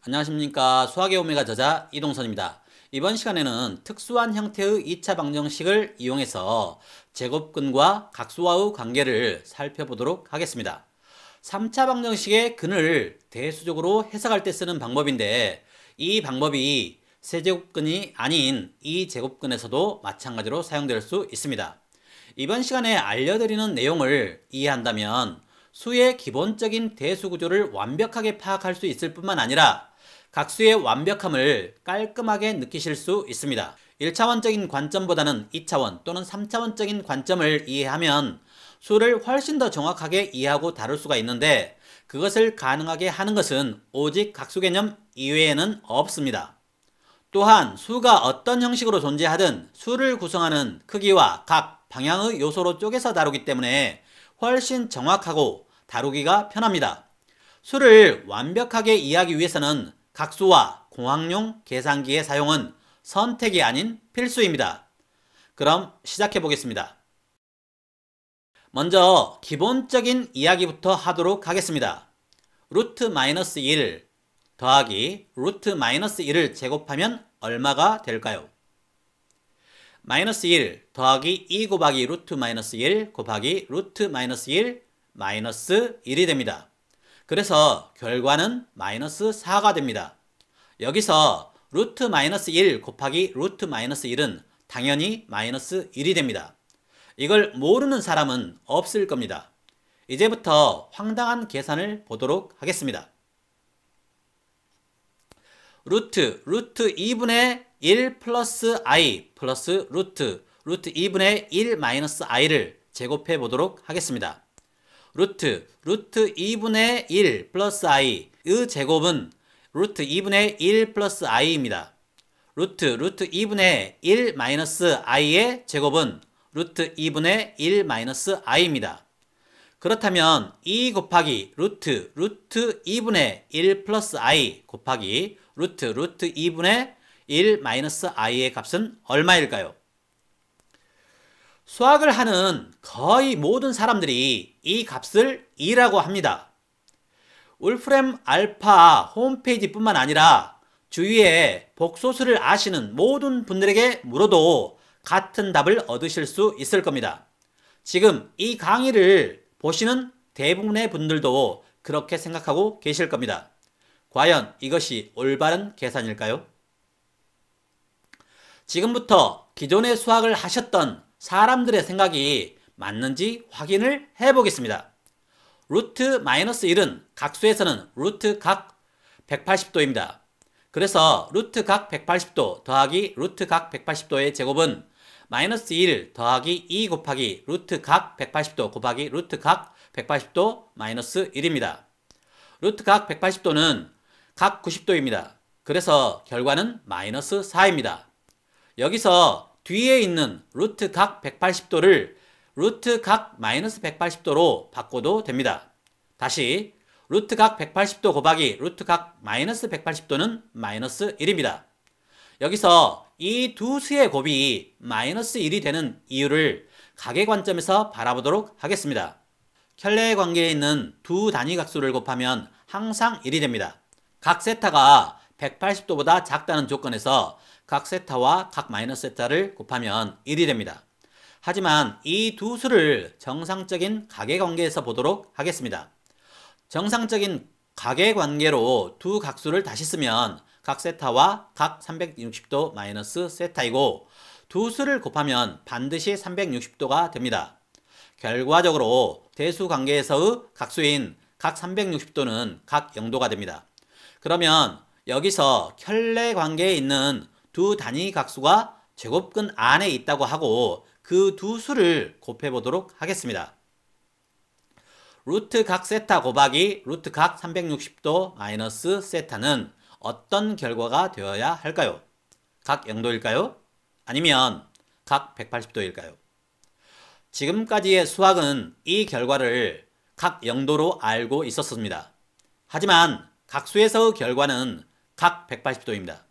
안녕하십니까. 수학의 오메가 저자 이동선입니다. 이번 시간에는 특수한 형태의 2차 방정식을 이용해서 제곱근과 각수와의 관계를 살펴보도록 하겠습니다. 3차 방정식의 근을 대수적으로 해석할 때 쓰는 방법인데 이 방법이 세제곱근이 아닌 이 제곱근에서도 마찬가지로 사용될 수 있습니다. 이번 시간에 알려드리는 내용을 이해한다면 수의 기본적인 대수 구조를 완벽하게 파악할 수 있을 뿐만 아니라 각수의 완벽함을 깔끔하게 느끼실 수 있습니다. 1차원적인 관점보다는 2차원 또는 3차원적인 관점을 이해하면 수를 훨씬 더 정확하게 이해하고 다룰 수가 있는데 그것을 가능하게 하는 것은 오직 각수 개념 이외에는 없습니다. 또한 수가 어떤 형식으로 존재하든 수를 구성하는 크기와 각 방향의 요소로 쪼개서 다루기 때문에 훨씬 정확하고 다루기가 편합니다. 수를 완벽하게 이해하기 위해서는 각수와 공학용 계산기의 사용은 선택이 아닌 필수입니다. 그럼 시작해 보겠습니다. 먼저 기본적인 이야기부터 하도록 하겠습니다. 루트 마이너스 1 더하기 루트 마이너스 1을 제곱하면 얼마가 될까요? 마이너스 1 더하기 2 곱하기 루트 마이너스 1 곱하기 루트 마이너스 1 마이너스 1이 됩니다. 그래서 결과는 마이너스 4가 됩니다. 여기서 루트 마이너스 1 곱하기 루트 마이너스 1은 당연히 마이너스 1이 됩니다. 이걸 모르는 사람은 없을 겁니다. 이제부터 황당한 계산을 보도록 하겠습니다. 루트 2분의 1 플러스 i 플러스 루트 2분의 1 마이너스 i를 제곱해 보도록 하겠습니다. 루트 2분의 1 플러스 i의 제곱은 루트 2분의 1 플러스 i입니다. 루트 2분의 1 마이너스 i의 제곱은 루트 2분의 1 마이너스 i입니다. 그렇다면 2 곱하기 루트 2분의 1 플러스 i 곱하기 루트 2분의 1 마이너스 i의 값은 얼마일까요? 수학을 하는 거의 모든 사람들이 이 값을 2라고 합니다. 울프렘 알파 홈페이지 뿐만 아니라 주위에 복소수를 아시는 모든 분들에게 물어도 같은 답을 얻으실 수 있을 겁니다. 지금 이 강의를 보시는 대부분의 분들도 그렇게 생각하고 계실 겁니다. 과연 이것이 올바른 계산일까요? 지금부터 기존의 수학을 하셨던 사람들의 생각이 맞는지 확인을 해보겠습니다. 루트 마이너스 1은 각수에서는 루트 각 180도입니다. 그래서 루트 각 180도 더하기 루트 각 180도의 제곱은 마이너스 1 더하기 2 곱하기 루트 각 180도 곱하기 루트 각 180도 마이너스 1입니다. 루트 각 180도는 각 90도입니다. 그래서 결과는 마이너스 4입니다. 여기서 뒤에 있는 루트 각 180도를 루트 각 마이너스 180도로 바꿔도 됩니다. 다시 루트 각 180도 곱하기 루트 각 마이너스 180도는 마이너스 1입니다. 여기서 이 두 수의 곱이 마이너스 1이 되는 이유를 각의 관점에서 바라보도록 하겠습니다. 켤레의 관계에 있는 두 단위 각수를 곱하면 항상 1이 됩니다. 각 세타가 180도보다 작다는 조건에서 각 세타와 각 마이너스 세타를 곱하면 1이 됩니다. 하지만 이 두 수를 정상적인 각의 관계에서 보도록 하겠습니다. 정상적인 각의 관계로 두 각수를 다시 쓰면 각 세타와 각 360도 마이너스 세타이고 두 수를 곱하면 반드시 360도가 됩니다. 결과적으로 대수 관계에서의 각수인 각 360도는 각 0도가 됩니다. 그러면 여기서 켤레 관계에 있는 두 단위 각수가 제곱근 안에 있다고 하고 그 두 수를 곱해 보도록 하겠습니다. 루트 각 세타 곱하기 루트 각 360도 마이너스 세타는 어떤 결과가 되어야 할까요? 각 0도일까요? 아니면 각 180도일까요? 지금까지의 수학은 이 결과를 각 0도로 알고 있었습니다. 하지만 각수에서의 결과는 각 180도입니다.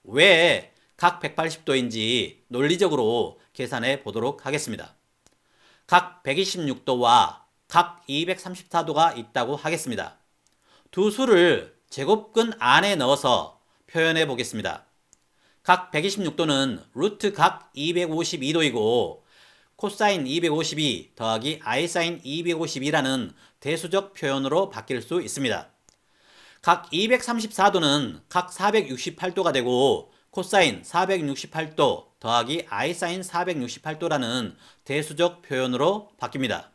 왜 각 180도인지 논리적으로 계산해 보도록 하겠습니다. 각 126도와 각 234도가 있다고 하겠습니다. 두 수를 제곱근 안에 넣어서 표현해 보겠습니다. 각 126도는 루트 각 252도이고 코사인 252 더하기 아이사인 252라는 대수적 표현으로 바뀔 수 있습니다. 각 234도는 각 468도가 되고 코사인 468도 더하기 아이사인 468도라는 대수적 표현으로 바뀝니다.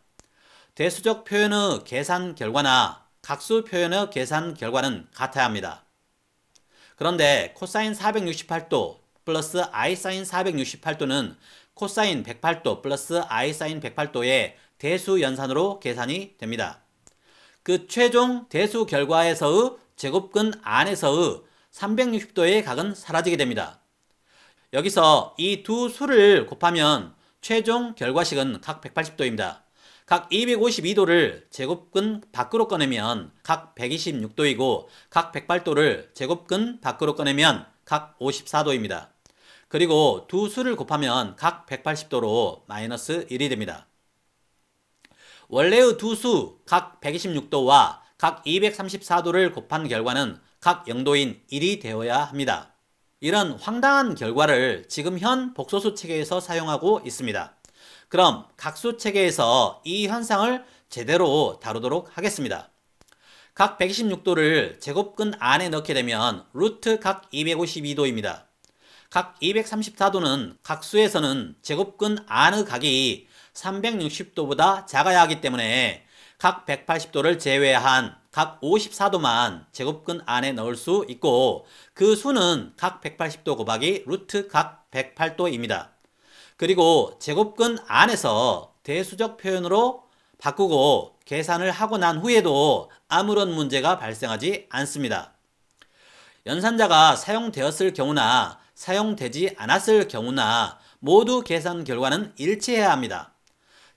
대수적 표현의 계산 결과나 각수 표현의 계산 결과는 같아야 합니다. 그런데 코사인 468도 플러스 아이사인 468도는 코사인 108도 플러스 아이사인 108도의 대수 연산으로 계산이 됩니다. 그 최종 대수 결과에서의 제곱근 안에서의 360도의 각은 사라지게 됩니다. 여기서 이 두 수를 곱하면 최종 결과식은 각 180도입니다. 각 252도를 제곱근 밖으로 꺼내면 각 126도이고 각 108도를 제곱근 밖으로 꺼내면 각 54도입니다. 그리고 두 수를 곱하면 각 180도로 마이너스 1이 됩니다. 원래의 두 수 각 126도와 각 234도를 곱한 결과는 각 0도인 1이 되어야 합니다. 이런 황당한 결과를 지금 현 복소수 체계에서 사용하고 있습니다. 그럼 각수 체계에서 이 현상을 제대로 다루도록 하겠습니다. 각 126도를 제곱근 안에 넣게 되면 루트 각 252도입니다. 각 234도는 각수에서는 제곱근 안의 각이 360도보다 작아야 하기 때문에 각 180도를 제외한 각 54도만 제곱근 안에 넣을 수 있고 그 수는 각 180도 곱하기 루트 각 108도입니다. 그리고 제곱근 안에서 대수적 표현으로 바꾸고 계산을 하고 난 후에도 아무런 문제가 발생하지 않습니다. 연산자가 사용되었을 경우나 사용되지 않았을 경우나 모두 계산 결과는 일치해야 합니다.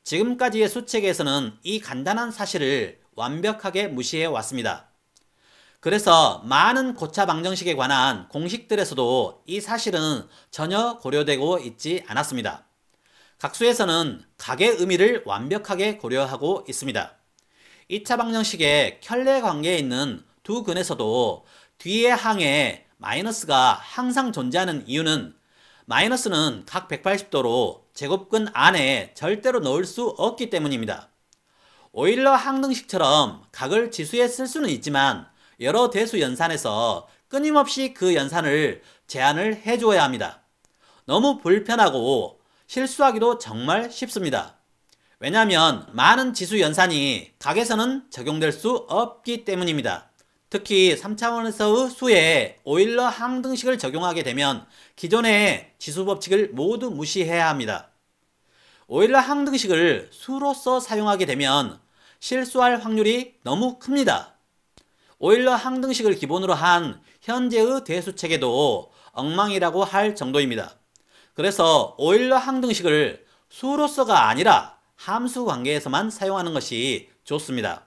지금까지의 수체계에서는 이 간단한 사실을 완벽하게 무시해 왔습니다. 그래서 많은 고차 방정식에 관한 공식들에서도 이 사실은 전혀 고려되고 있지 않았습니다. 각수에서는 각의 의미를 완벽하게 고려하고 있습니다. 2차 방정식의 켤레 관계에 있는 두 근에서도 뒤의 항에 마이너스가 항상 존재하는 이유는 마이너스는 각 180도로 제곱근 안에 절대로 넣을 수 없기 때문입니다. 오일러 항등식처럼 각을 지수에 쓸 수는 있지만 여러 대수 연산에서 끊임없이 그 연산을 제한을 해주어야 합니다. 너무 불편하고 실수하기도 정말 쉽습니다. 왜냐하면 많은 지수 연산이 각에서는 적용될 수 없기 때문입니다. 특히 3차원에서의 수에 오일러 항등식을 적용하게 되면 기존의 지수 법칙을 모두 무시해야 합니다. 오일러 항등식을 수로서 사용하게 되면 실수할 확률이 너무 큽니다. 오일러 항등식을 기본으로 한 현재의 대수체계도 엉망이라고 할 정도입니다. 그래서 오일러 항등식을 수로서가 아니라 함수 관계에서만 사용하는 것이 좋습니다.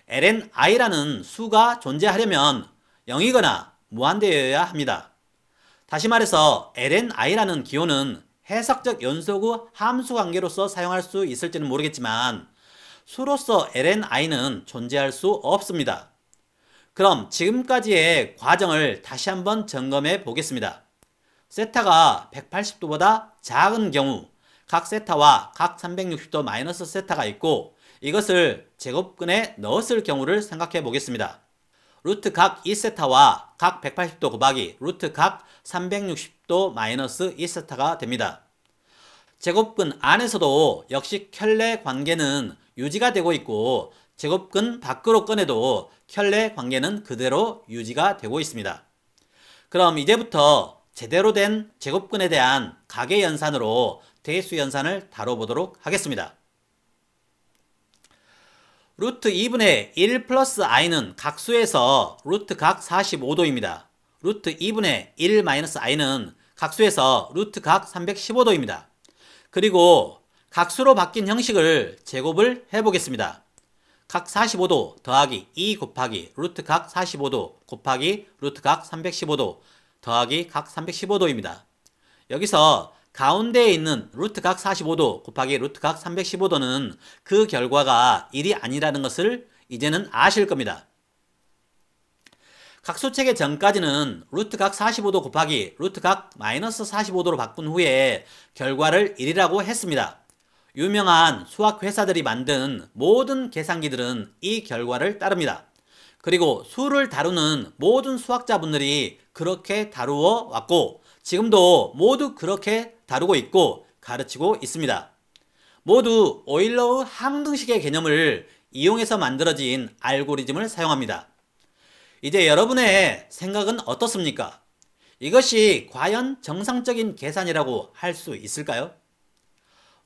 lni라는 수가 존재하려면 0이거나 무한대여야 합니다. 다시 말해서 lni라는 기호는 해석적 연속의 함수 관계로서 사용할 수 있을지는 모르겠지만 수로서 lni는 존재할 수 없습니다. 그럼 지금까지의 과정을 다시 한번 점검해 보겠습니다. 세타가 180도보다 작은 경우 각 세타와 각 360도 마이너스 세타가 있고 이것을 제곱근에 넣었을 경우를 생각해 보겠습니다. 루트 각 2세타와 각 180도 곱하기 루트 각 360도 마이너스 2세타가 됩니다. 제곱근 안에서도 역시 켤레 관계는 유지가 되고 있고 제곱근 밖으로 꺼내도 켤레 관계는 그대로 유지가 되고 있습니다. 그럼 이제부터 제대로 된 제곱근에 대한 각의 연산으로 대수 연산을 다뤄보도록 하겠습니다. 루트 2분의 1 플러스 i는 각수에서 루트 각 45도입니다. 루트 2분의 1 마이너스 i는 각수에서 루트 각 315도입니다. 그리고 각수로 바뀐 형식을 제곱을 해보겠습니다. 각 45도 더하기 2 곱하기 루트 각 45도 곱하기 루트 각 315도 더하기 각 315도입니다. 여기서 가운데에 있는 루트 각 45도 곱하기 루트 각 315도는 그 결과가 1이 아니라는 것을 이제는 아실 겁니다. 각수체계 전까지는 루트각 45도 곱하기 루트각 마이너스 45도로 바꾼 후에 결과를 1이라고 했습니다. 유명한 수학 회사들이 만든 모든 계산기들은 이 결과를 따릅니다. 그리고 수를 다루는 모든 수학자분들이 그렇게 다루어 왔고 지금도 모두 그렇게 다루고 있고 가르치고 있습니다. 모두 오일러의 항등식의 개념을 이용해서 만들어진 알고리즘을 사용합니다. 이제 여러분의 생각은 어떻습니까? 이것이 과연 정상적인 계산이라고 할 수 있을까요?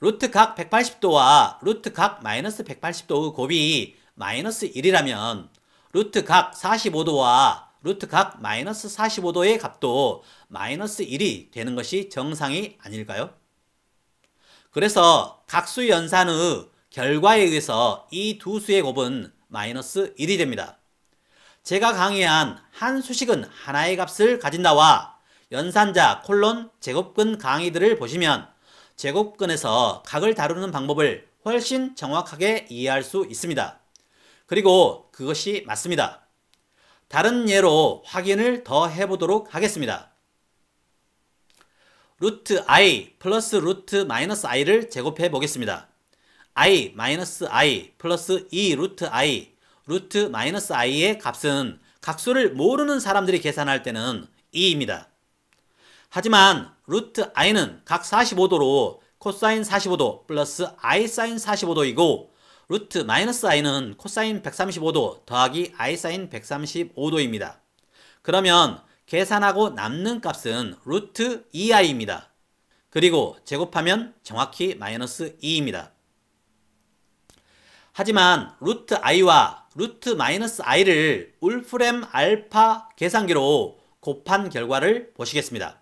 루트각 180도와 루트각 마이너스 180도의 곱이 마이너스 1이라면 루트각 45도와 루트각 마이너스 45도의 값도 마이너스 1이 되는 것이 정상이 아닐까요? 그래서 각수 연산의 결과에 의해서 이 두 수의 곱은 마이너스 1이 됩니다. 제가 강의한 한 수식은 하나의 값을 가진다와 연산자 콜론 제곱근 강의들을 보시면 제곱근에서 각을 다루는 방법을 훨씬 정확하게 이해할 수 있습니다. 그리고 그것이 맞습니다. 다른 예로 확인을 더 해보도록 하겠습니다. 루트 i 플러스 루트 마이너스 i를 제곱해 보겠습니다. i 마이너스 i 플러스 2 루트 i 루트 마이너스 i의 값은 각수를 모르는 사람들이 계산할 때는 2입니다. 하지만 루트 i는 각 45도로 코사인 45도 플러스 i 사인 45도이고 루트 마이너스 i는 코사인 135도 더하기 i 사인 135도입니다. 그러면 계산하고 남는 값은 루트 2i입니다. 그리고 제곱하면 정확히 마이너스 2입니다. 하지만 루트 i와 루트 마이너스 i를 울프렘 알파 계산기로 곱한 결과를 보시겠습니다.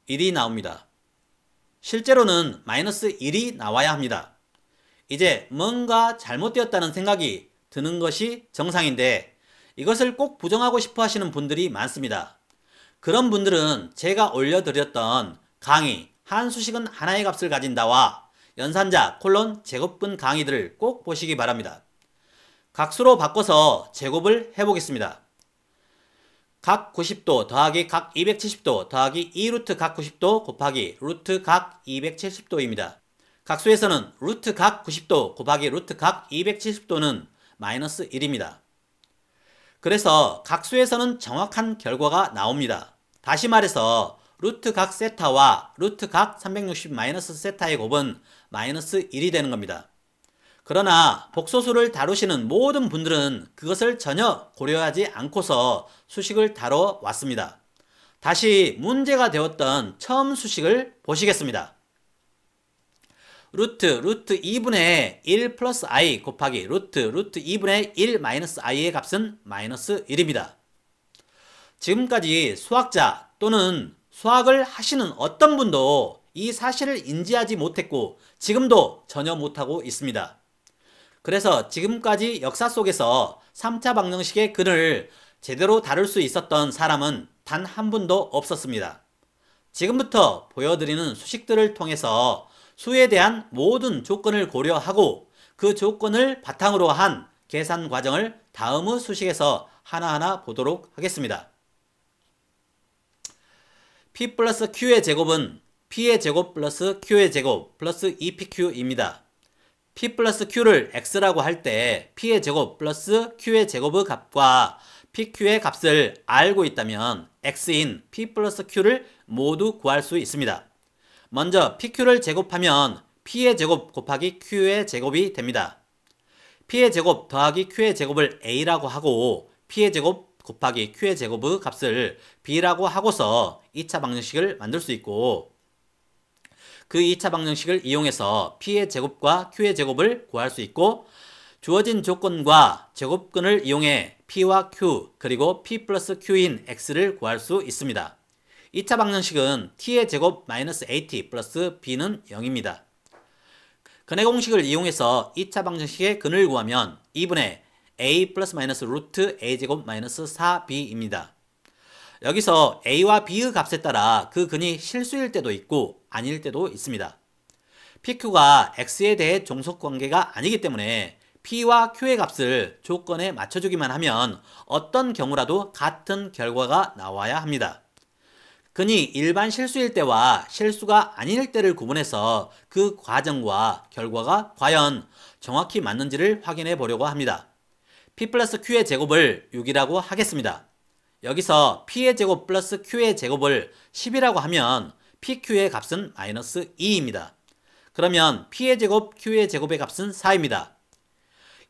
1이 나옵니다. 실제로는 마이너스 1이 나와야 합니다. 이제 뭔가 잘못되었다는 생각이 드는 것이 정상인데 이것을 꼭 부정하고 싶어 하시는 분들이 많습니다. 그런 분들은 제가 올려드렸던 강의 한 수식은 하나의 값을 가진다와 연산자 콜론 제곱근 강의들을 꼭 보시기 바랍니다. 각수로 바꿔서 제곱을 해보겠습니다. 각 90도 더하기 각 270도 더하기 2루트 각 90도 곱하기 루트 각 270도입니다. 각수에서는 루트 각 90도 곱하기 루트 각 270도는 마이너스 1입니다. 그래서 각수에서는 정확한 결과가 나옵니다. 다시 말해서 루트 각 세타와 루트 각 360 마이너스 세타의 곱은 마이너스 1이 되는 겁니다. 그러나 복소수를 다루시는 모든 분들은 그것을 전혀 고려하지 않고서 수식을 다뤄 왔습니다. 다시 문제가 되었던 처음 수식을 보시겠습니다. 루트 2분의 1 플러스 i 곱하기 루트 2분의 1 마이너스 i의 값은 마이너스 1입니다. 지금까지 수학자 또는 수학을 하시는 어떤 분도 이 사실을 인지하지 못했고 지금도 전혀 못하고 있습니다. 그래서 지금까지 역사 속에서 3차 방정식의 근을 제대로 다룰 수 있었던 사람은 단 한 분도 없었습니다. 지금부터 보여드리는 수식들을 통해서 수에 대한 모든 조건을 고려하고 그 조건을 바탕으로 한 계산 과정을 다음의 수식에서 하나하나 보도록 하겠습니다. p 플러스 q의 제곱은 p의 제곱 플러스 q의 제곱 플러스 2pq입니다. p 플러스 q를 x라고 할 때 p의 제곱 플러스 q의 제곱의 값과 pq의 값을 알고 있다면 x인 p 플러스 q를 모두 구할 수 있습니다. 먼저 pq를 제곱하면 p의 제곱 곱하기 q의 제곱이 됩니다. p의 제곱 더하기 q의 제곱을 a라고 하고 p의 제곱 곱하기 q의 제곱의 값을 b라고 하고서 2차 방정식을 만들 수 있고 그 2차 방정식을 이용해서 p의 제곱과 q의 제곱을 구할 수 있고 주어진 조건과 제곱근을 이용해 p와 q 그리고 p 플러스 q인 x를 구할 수 있습니다. 2차 방정식은 t의 제곱 마이너스 at 플러스 b는 0입니다. 근의 공식을 이용해서 2차 방정식의 근을 구하면 2분의 a 플러스 마이너스 루트 a제곱 마이너스 4b입니다. 여기서 a와 b의 값에 따라 그 근이 실수일 때도 있고 아닐 때도 있습니다. pq가 x에 대해 종속관계가 아니기 때문에 P와 Q의 값을 조건에 맞춰주기만 하면 어떤 경우라도 같은 결과가 나와야 합니다. 그니 일반 실수일 때와 실수가 아닐 때를 구분해서 그 과정과 결과가 과연 정확히 맞는지를 확인해 보려고 합니다. P 플러스 Q의 제곱을 6이라고 하겠습니다. 여기서 P의 제곱 플러스 Q의 제곱을 10이라고 하면 PQ의 값은 마이너스 2입니다. 그러면 P의 제곱, Q의 제곱의 값은 4입니다.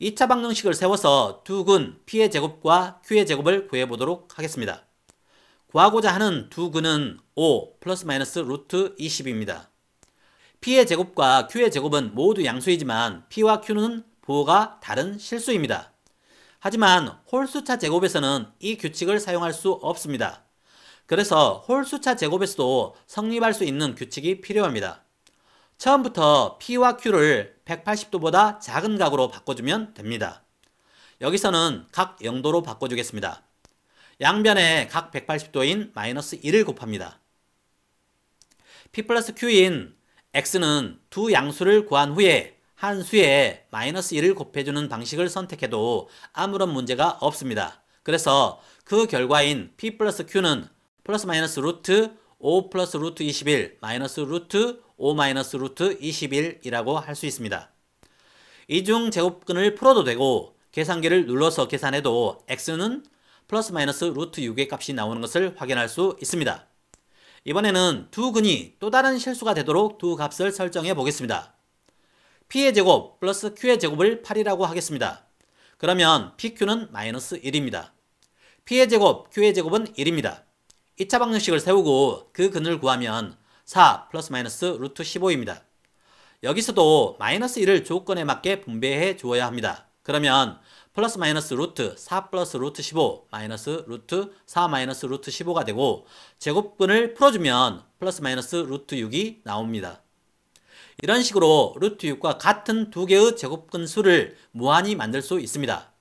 2차 방정식을 세워서 두 근 P의 제곱과 Q의 제곱을 구해보도록 하겠습니다. 구하고자 하는 두 근은 5 플러스 마이너스 루트 20입니다. P의 제곱과 Q의 제곱은 모두 양수이지만 P와 Q는 부호가 다른 실수입니다. 하지만 홀수차 제곱에서는 이 규칙을 사용할 수 없습니다. 그래서 홀수차 제곱에서도 성립할 수 있는 규칙이 필요합니다. 처음부터 P와 Q를 180도보다 작은 각으로 바꿔주면 됩니다. 여기서는 각 0도로 바꿔주겠습니다. 양변에 각 180도인 마이너스 1을 곱합니다. P 플러스 Q인 X는 두 양수를 구한 후에 한 수에 마이너스 1을 곱해주는 방식을 선택해도 아무런 문제가 없습니다. 그래서 그 결과인 P 플러스 Q는 플러스 마이너스 루트 5 플러스 루트 21 마이너스 루트 5 마이너스 루트 21이라고 할 수 있습니다. 이중 제곱근을 풀어도 되고 계산기를 눌러서 계산해도 X는 플러스 마이너스 루트 6의 값이 나오는 것을 확인할 수 있습니다. 이번에는 두 근이 또 다른 실수가 되도록 두 값을 설정해 보겠습니다. P의 제곱 플러스 Q의 제곱을 8이라고 하겠습니다. 그러면 PQ는 마이너스 1입니다. P의 제곱, Q의 제곱은 1입니다. 2차 방정식을 세우고 그 근을 구하면 4 플러스 마이너스 루트 15입니다. 여기서도 마이너스 1을 조건에 맞게 분배해 주어야 합니다. 그러면 플러스 마이너스 루트 4 플러스 루트 15 마이너스 루트 4 마이너스 루트 15가 되고 제곱근을 풀어주면 플러스 마이너스 루트 6이 나옵니다. 이런 식으로 루트 6과 같은 두 개의 제곱근 수를 무한히 만들 수 있습니다.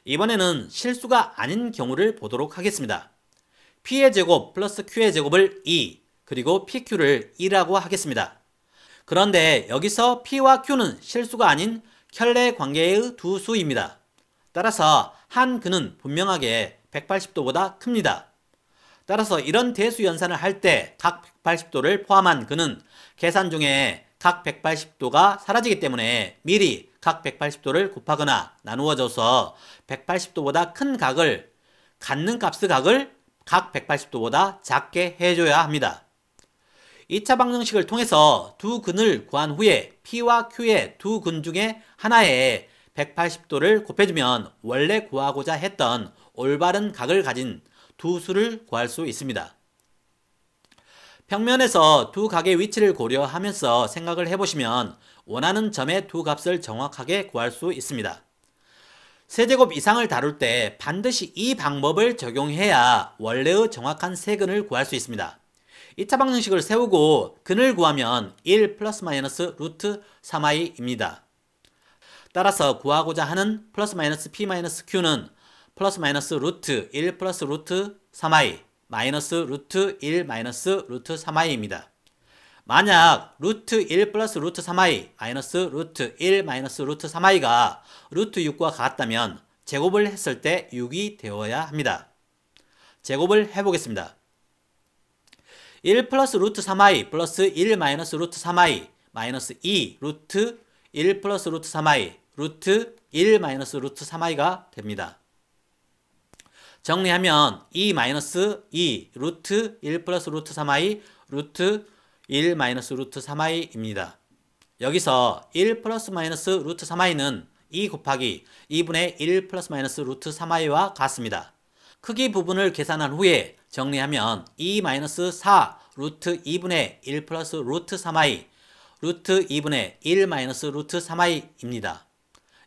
이번에는 실수가 아닌 경우를 보도록 하겠습니다. P의 제곱 플러스 Q의 제곱을 2 그리고 PQ를 2라고 하겠습니다. 그런데 여기서 P와 Q는 실수가 아닌 켤레 관계의 두 수입니다. 따라서 한 근은 분명하게 180도보다 큽니다. 따라서 이런 대수 연산을 할 때 각 180도를 포함한 근은 계산 중에 각 180도가 사라지기 때문에 미리 각 180도를 곱하거나 나누어줘서 180도보다 큰 각을 갖는 값의 각을 각 180도보다 작게 해줘야 합니다. 2차 방정식을 통해서 두 근을 구한 후에 P와 Q의 두 근 중에 하나에 180도를 곱해주면 원래 구하고자 했던 올바른 각을 가진 두 수를 구할 수 있습니다. 평면에서 두 각의 위치를 고려하면서 생각을 해보시면 원하는 점의 두 값을 정확하게 구할 수 있습니다. 세제곱 이상을 다룰 때 반드시 이 방법을 적용해야 원래의 정확한 세근을 구할 수 있습니다. 2차 방정식을 세우고 근을 구하면 1 플러스 마이너스 루트 3i입니다. 따라서 구하고자 하는 플러스 마이너스 P 마이너스 Q는 플러스 마이너스 루트 1 플러스 루트 3i 마이너스 루트 1 마이너스 루트 3i입니다. 만약 루트 1 플러스 루트 3i 마이너스 루트 1 마이너스 루트 3i가 루트 6과 같다면 제곱을 했을 때 6이 되어야 합니다. 제곱을 해보겠습니다. 1 플러스 루트 3i 플러스 1 마이너스 루트 3i 마이너스 2 루트 1 플러스 루트 3i 루트 1 마이너스 루트 3i가 됩니다. 정리하면 2 마이너스 2 루트 1 플러스 루트 3i 루트 1 마이너스 루트 3i입니다. 여기서 1 플러스 마이너스 루트 3i는 2 곱하기 2분의 1 플러스 마이너스 루트 3i와 같습니다. 크기 부분을 계산한 후에 정리하면 2 마이너스 4 루트 2분의 1 플러스 루트 3i 루트 2분의 1 마이너스 루트 3i입니다.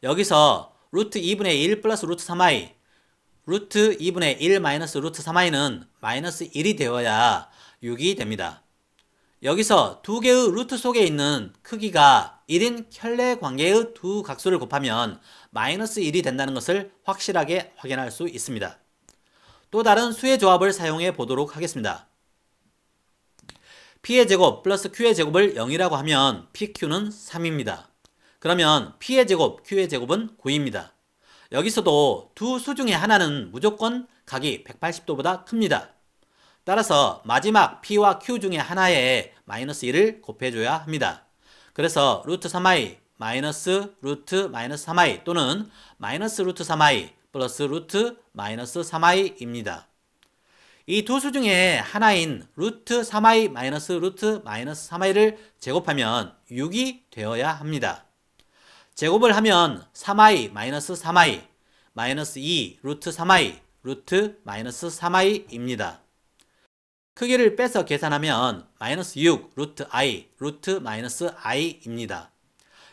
여기서 루트 2분의 1 플러스 루트 3i 루트 2분의 1 마이너스 루트 3i는 마이너스 1이 되어야 6이 됩니다. 여기서 두 개의 루트 속에 있는 크기가 1인 켤레 관계의 두 각수를 곱하면 마이너스 1이 된다는 것을 확실하게 확인할 수 있습니다. 또 다른 수의 조합을 사용해 보도록 하겠습니다. P의 제곱 플러스 Q의 제곱을 0이라고 하면 PQ는 3입니다. 그러면 P의 제곱, Q의 제곱은 9입니다. 여기서도 두 수 중에 하나는 무조건 각이 180도보다 큽니다. 따라서 마지막 P와 Q 중에 하나에 마이너스 1을 곱해줘야 합니다. 그래서 루트 3i 마이너스 루트 마이너스 3i 또는 마이너스 루트 3i 플러스 루트 마이너스 3i입니다. 이 두 수 중에 하나인 루트 3i 마이너스 루트 마이너스 3i를 제곱하면 6이 되어야 합니다. 제곱을 하면 3i 마이너스 3i 마이너스 2 루트 3i 루트 마이너스 3i입니다. 크기를 빼서 계산하면 마이너스 6 루트 i 루트 마이너스 i입니다.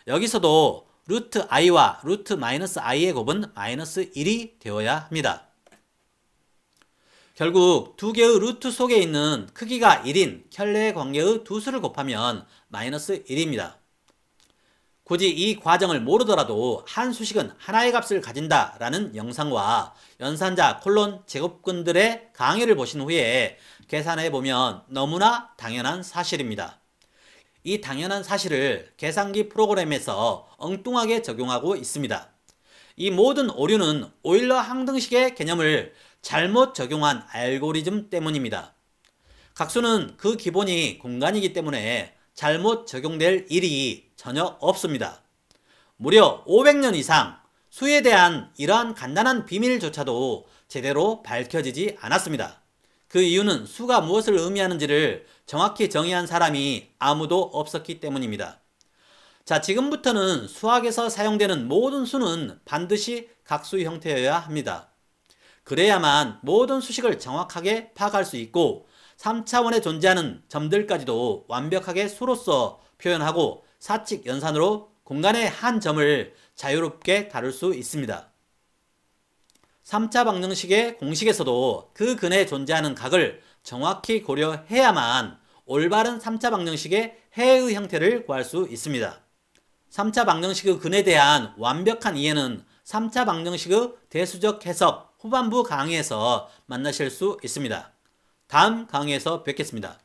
여기서도 루트 i와 루트 마이너스 i의 곱은 마이너스 1이 되어야 합니다. 결국 두 개의 루트 속에 있는 크기가 1인 켤레의 관계의 두 수를 곱하면 마이너스 1입니다. 굳이 이 과정을 모르더라도 한 수식은 하나의 값을 가진다 라는 영상과 연산자 콜론 제곱근들의 강의를 보신 후에 계산해 보면 너무나 당연한 사실입니다. 이 당연한 사실을 계산기 프로그램에서 엉뚱하게 적용하고 있습니다. 이 모든 오류는 오일러 항등식의 개념을 잘못 적용한 알고리즘 때문입니다. 각수는 그 기본이 공간이기 때문에 잘못 적용될 일이 전혀 없습니다. 무려 500년 이상 수에 대한 이러한 간단한 비밀조차도 제대로 밝혀지지 않았습니다. 그 이유는 수가 무엇을 의미하는지를 정확히 정의한 사람이 아무도 없었기 때문입니다. 자, 지금부터는 수학에서 사용되는 모든 수는 반드시 각수 형태여야 합니다. 그래야만 모든 수식을 정확하게 파악할 수 있고 3차원에 존재하는 점들까지도 완벽하게 수로서 표현하고 사칙 연산으로 공간의 한 점을 자유롭게 다룰 수 있습니다. 3차 방정식의 공식에서도 그 근에 존재하는 각을 정확히 고려해야만 올바른 3차 방정식의 해의 형태를 구할 수 있습니다. 3차 방정식의 근에 대한 완벽한 이해는 3차 방정식의 대수적 해석 후반부 강의에서 만나실 수 있습니다. 다음 강의에서 뵙겠습니다.